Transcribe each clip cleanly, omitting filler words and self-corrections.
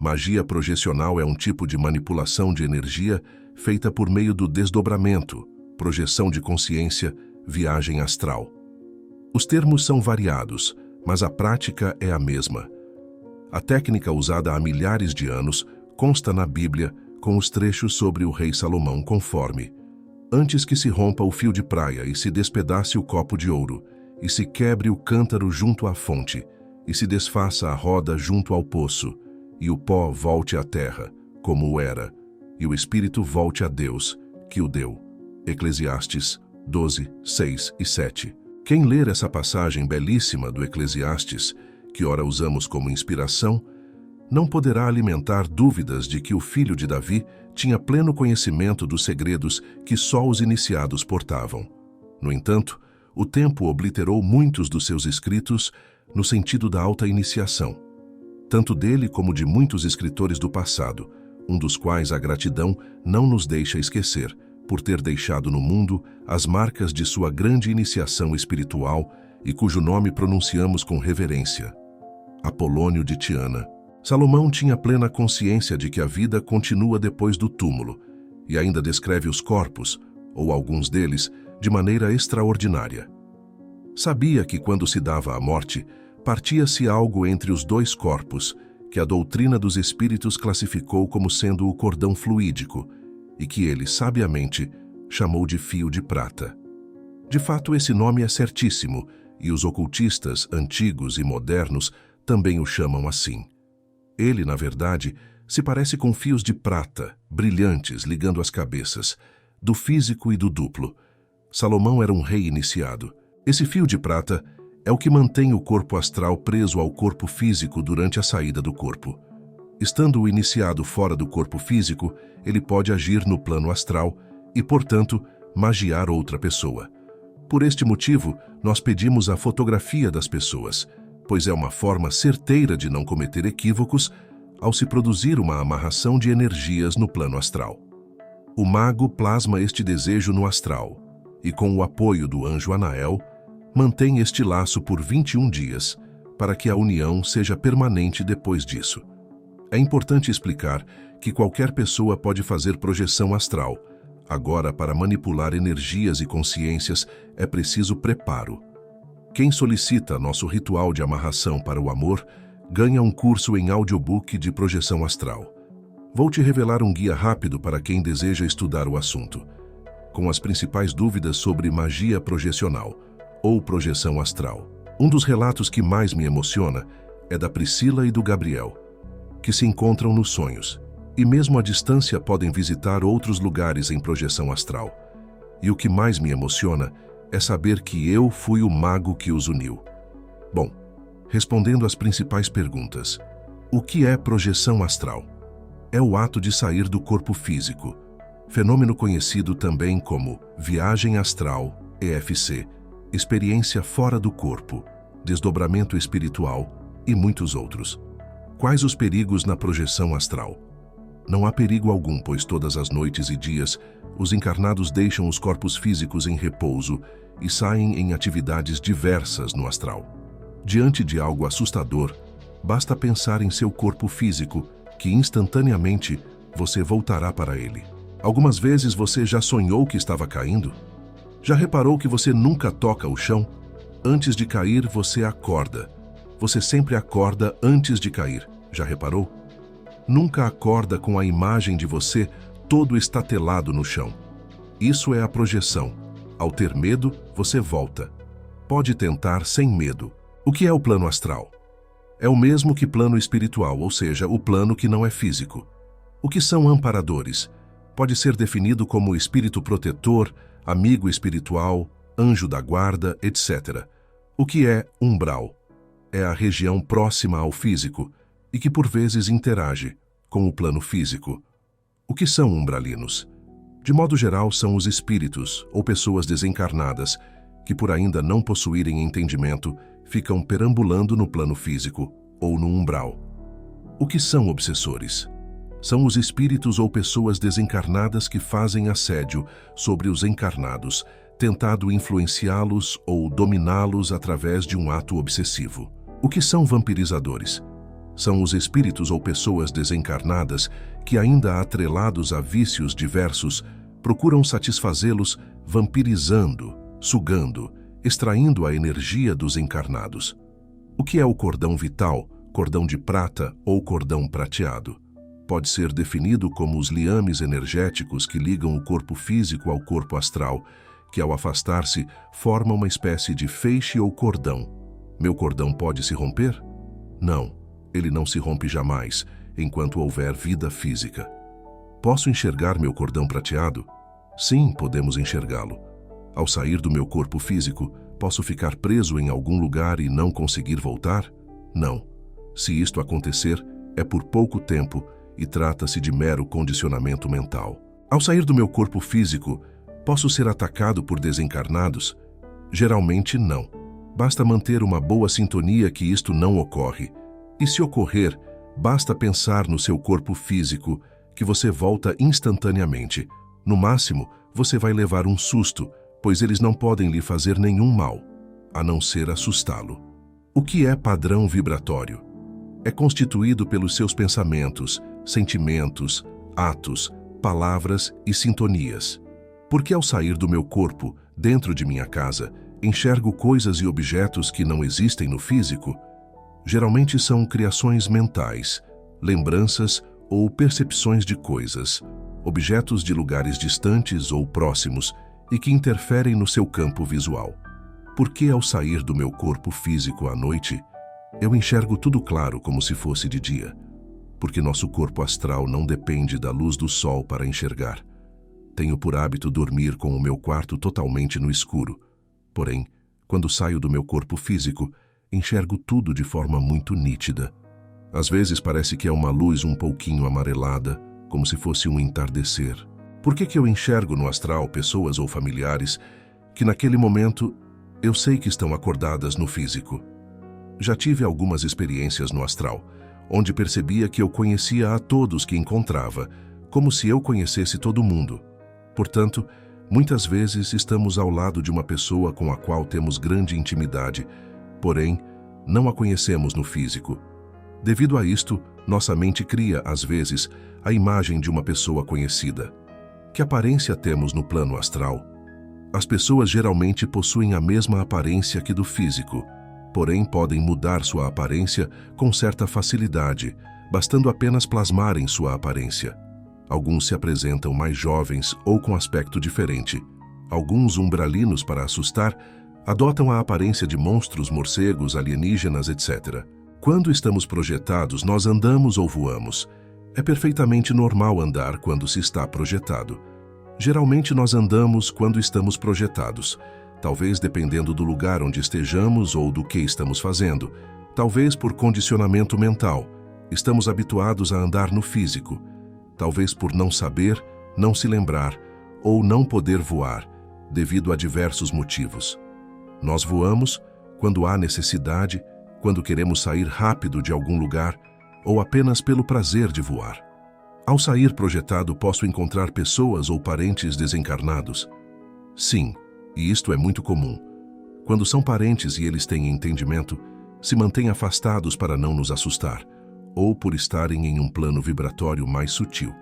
Magia projecional é um tipo de manipulação de energia feita por meio do desdobramento, projeção de consciência, viagem astral. Os termos são variados, mas a prática é a mesma. A técnica usada há milhares de anos consta na Bíblia com os trechos sobre o rei Salomão conforme: antes que se rompa o fio de praia e se despedace o copo de ouro, e se quebre o cântaro junto à fonte, e se desfaça a roda junto ao poço, e o pó volte à terra, como o era, e o espírito volte a Deus, que o deu. Eclesiastes 12, 6 e 7. Quem ler essa passagem belíssima do Eclesiastes, que ora usamos como inspiração, não poderá alimentar dúvidas de que o filho de Davi tinha pleno conhecimento dos segredos que só os iniciados portavam. No entanto, o tempo obliterou muitos dos seus escritos no sentido da alta iniciação, tanto dele como de muitos escritores do passado, um dos quais a gratidão não nos deixa esquecer, por ter deixado no mundo as marcas de sua grande iniciação espiritual e cujo nome pronunciamos com reverência: Apolônio de Tiana. Salomão tinha plena consciência de que a vida continua depois do túmulo, e ainda descreve os corpos, ou alguns deles, de maneira extraordinária. Sabia que quando se dava a morte, partia-se algo entre os dois corpos, que a doutrina dos espíritos classificou como sendo o cordão fluídico, e que ele, sabiamente, chamou de fio de prata. De fato, esse nome é certíssimo, e os ocultistas, antigos e modernos, também o chamam assim. Ele, na verdade, se parece com fios de prata, brilhantes, ligando as cabeças, do físico e do duplo. Salomão era um rei iniciado. Esse fio de prata é o que mantém o corpo astral preso ao corpo físico durante a saída do corpo. Estando o iniciado fora do corpo físico, ele pode agir no plano astral e, portanto, magiar outra pessoa. Por este motivo, nós pedimos a fotografia das pessoas, pois é uma forma certeira de não cometer equívocos ao se produzir uma amarração de energias no plano astral. O mago plasma este desejo no astral e, com o apoio do anjo Anael, mantém este laço por 21 dias, para que a união seja permanente depois disso. É importante explicar que qualquer pessoa pode fazer projeção astral. Agora, para manipular energias e consciências, é preciso preparo. Quem solicita nosso ritual de amarração para o amor, ganha um curso em audiobook de projeção astral. Vou te revelar um guia rápido para quem deseja estudar o assunto, com as principais dúvidas sobre magia projecional ou projeção astral. Um dos relatos que mais me emociona é da Priscila e do Gabriel, que se encontram nos sonhos, e mesmo à distância podem visitar outros lugares em projeção astral. E o que mais me emociona é saber que eu fui o mago que os uniu. Bom, respondendo às principais perguntas: o que é projeção astral? É o ato de sair do corpo físico, fenômeno conhecido também como viagem astral, EFC, experiência fora do corpo, desdobramento espiritual e muitos outros. Quais os perigos na projeção astral? Não há perigo algum, pois todas as noites e dias os encarnados deixam os corpos físicos em repouso e saem em atividades diversas no astral. Diante de algo assustador, basta pensar em seu corpo físico, que instantaneamente você voltará para ele. Algumas vezes você já sonhou que estava caindo? Já reparou que você nunca toca o chão? Antes de cair, você acorda. Você sempre acorda antes de cair. Já reparou? Nunca acorda com a imagem de você todo estatelado no chão. Isso é a projeção. Ao ter medo, você volta. Pode tentar sem medo. O que é o plano astral? É o mesmo que plano espiritual, ou seja, o plano que não é físico. O que são amparadores? Pode ser definido como espírito protetor, amigo espiritual, anjo da guarda, etc. O que é umbral? É a região próxima ao físico e que por vezes interage com o plano físico. O que são umbralinos? De modo geral, são os espíritos ou pessoas desencarnadas que, por ainda não possuírem entendimento, ficam perambulando no plano físico ou no umbral. O que são obsessores? São os espíritos ou pessoas desencarnadas que fazem assédio sobre os encarnados, tentando influenciá-los ou dominá-los através de um ato obsessivo. O que são vampirizadores? São os espíritos ou pessoas desencarnadas que, ainda atrelados a vícios diversos, procuram satisfazê-los vampirizando, sugando, extraindo a energia dos encarnados. O que é o cordão vital, cordão de prata ou cordão prateado? Pode ser definido como os liames energéticos que ligam o corpo físico ao corpo astral, que ao afastar-se forma uma espécie de feixe ou cordão. Meu cordão pode se romper? Não, ele não se rompe jamais, enquanto houver vida física. Posso enxergar meu cordão prateado? Sim, podemos enxergá-lo. Ao sair do meu corpo físico, posso ficar preso em algum lugar e não conseguir voltar? Não. Se isto acontecer, é por pouco tempo e trata-se de mero condicionamento mental. Ao sair do meu corpo físico, posso ser atacado por desencarnados? Geralmente não. Basta manter uma boa sintonia que isto não ocorre. E se ocorrer, basta pensar no seu corpo físico, que você volta instantaneamente. No máximo, você vai levar um susto, pois eles não podem lhe fazer nenhum mal, a não ser assustá-lo. O que é padrão vibratório? É constituído pelos seus pensamentos, sentimentos, atos, palavras e sintonias. Porque ao sair do meu corpo, dentro de minha casa, enxergo coisas e objetos que não existem no físico? Geralmente são criações mentais, lembranças ou percepções de coisas, objetos de lugares distantes ou próximos e que interferem no seu campo visual. Porque ao sair do meu corpo físico à noite, eu enxergo tudo claro como se fosse de dia? Porque nosso corpo astral não depende da luz do sol para enxergar. Tenho por hábito dormir com o meu quarto totalmente no escuro. Porém, quando saio do meu corpo físico, enxergo tudo de forma muito nítida. Às vezes parece que é uma luz um pouquinho amarelada, como se fosse um entardecer. Por que eu enxergo no astral pessoas ou familiares que naquele momento eu sei que estão acordadas no físico? Já tive algumas experiências no astral, onde percebia que eu conhecia a todos que encontrava, como se eu conhecesse todo mundo. Portanto, muitas vezes estamos ao lado de uma pessoa com a qual temos grande intimidade, porém, não a conhecemos no físico. Devido a isto, nossa mente cria, às vezes, a imagem de uma pessoa conhecida. Que aparência temos no plano astral? As pessoas geralmente possuem a mesma aparência que do físico, porém podem mudar sua aparência com certa facilidade, bastando apenas plasmarem sua aparência. Alguns se apresentam mais jovens ou com aspecto diferente. Alguns umbralinos, para assustar, adotam a aparência de monstros, morcegos, alienígenas, etc. Quando estamos projetados, nós andamos ou voamos. É perfeitamente normal andar quando se está projetado. Geralmente nós andamos quando estamos projetados, talvez dependendo do lugar onde estejamos ou do que estamos fazendo, talvez por condicionamento mental. Estamos habituados a andar no físico, talvez por não saber, não se lembrar ou não poder voar, devido a diversos motivos. Nós voamos quando há necessidade, quando queremos sair rápido de algum lugar ou apenas pelo prazer de voar. Ao sair projetado, posso encontrar pessoas ou parentes desencarnados? Sim, e isto é muito comum. Quando são parentes e eles têm entendimento, se mantêm afastados para não nos assustar, ou por estarem em um plano vibratório mais sutil.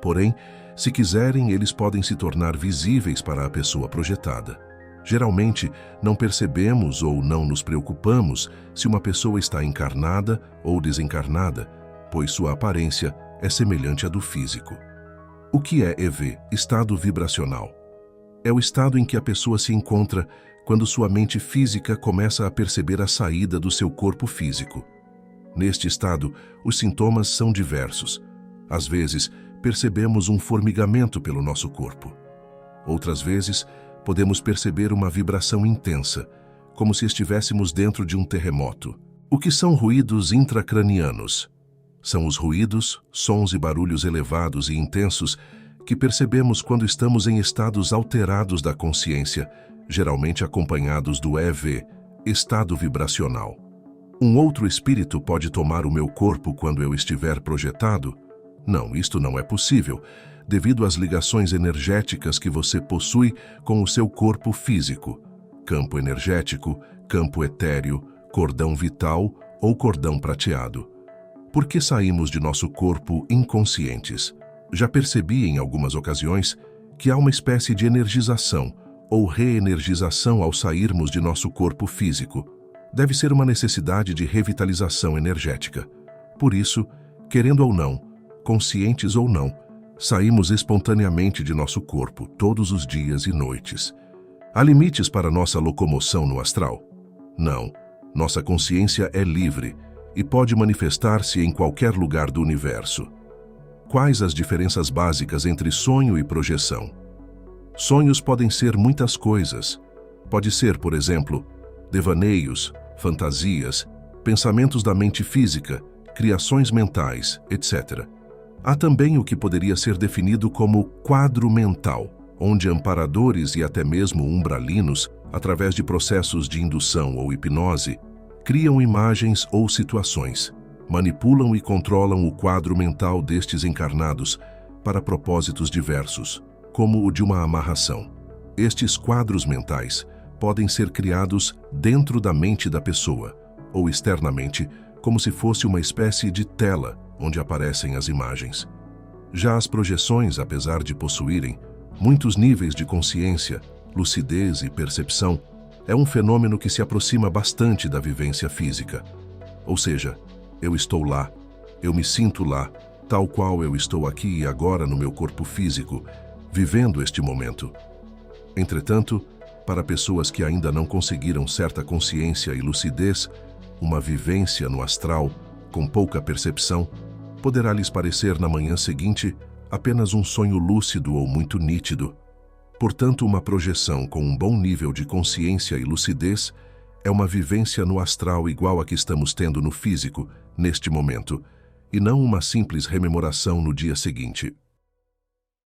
Porém, se quiserem, eles podem se tornar visíveis para a pessoa projetada. Geralmente, não percebemos ou não nos preocupamos se uma pessoa está encarnada ou desencarnada, pois sua aparência é semelhante à do físico. O que é EV, estado vibracional? É o estado em que a pessoa se encontra quando sua mente física começa a perceber a saída do seu corpo físico. Neste estado, os sintomas são diversos. Às vezes, percebemos um formigamento pelo nosso corpo. Outras vezes, podemos perceber uma vibração intensa, como se estivéssemos dentro de um terremoto. O que são ruídos intracranianos? São os ruídos, sons e barulhos elevados e intensos que percebemos quando estamos em estados alterados da consciência, geralmente acompanhados do EV, estado vibracional. Um outro espírito pode tomar o meu corpo quando eu estiver projetado? Não, isto não é possível, devido às ligações energéticas que você possui com o seu corpo físico, campo energético, campo etéreo, cordão vital ou cordão prateado. Por que saímos de nosso corpo inconscientes? Já percebi em algumas ocasiões que há uma espécie de energização ou reenergização ao sairmos de nosso corpo físico. Deve ser uma necessidade de revitalização energética. Por isso, querendo ou não, conscientes ou não, saímos espontaneamente de nosso corpo todos os dias e noites. Há limites para nossa locomoção no astral? Não. Nossa consciência é livre e pode manifestar-se em qualquer lugar do universo. Quais as diferenças básicas entre sonho e projeção? Sonhos podem ser muitas coisas. Pode ser, por exemplo, devaneios, fantasias, pensamentos da mente física, criações mentais, etc. Há também o que poderia ser definido como quadro mental, onde amparadores e até mesmo umbralinos, através de processos de indução ou hipnose, criam imagens ou situações, manipulam e controlam o quadro mental destes encarnados para propósitos diversos, como o de uma amarração. Estes quadros mentais podem ser criados dentro da mente da pessoa, ou externamente, como se fosse uma espécie de tela onde aparecem as imagens. Já as projeções, apesar de possuírem muitos níveis de consciência, lucidez e percepção, é um fenômeno que se aproxima bastante da vivência física. Ou seja, eu estou lá, eu me sinto lá, tal qual eu estou aqui e agora no meu corpo físico, vivendo este momento. Entretanto, para pessoas que ainda não conseguiram certa consciência e lucidez, uma vivência no astral, com pouca percepção, poderá lhes parecer na manhã seguinte apenas um sonho lúcido ou muito nítido. Portanto, uma projeção com um bom nível de consciência e lucidez é uma vivência no astral igual a que estamos tendo no físico, neste momento, e não uma simples rememoração no dia seguinte.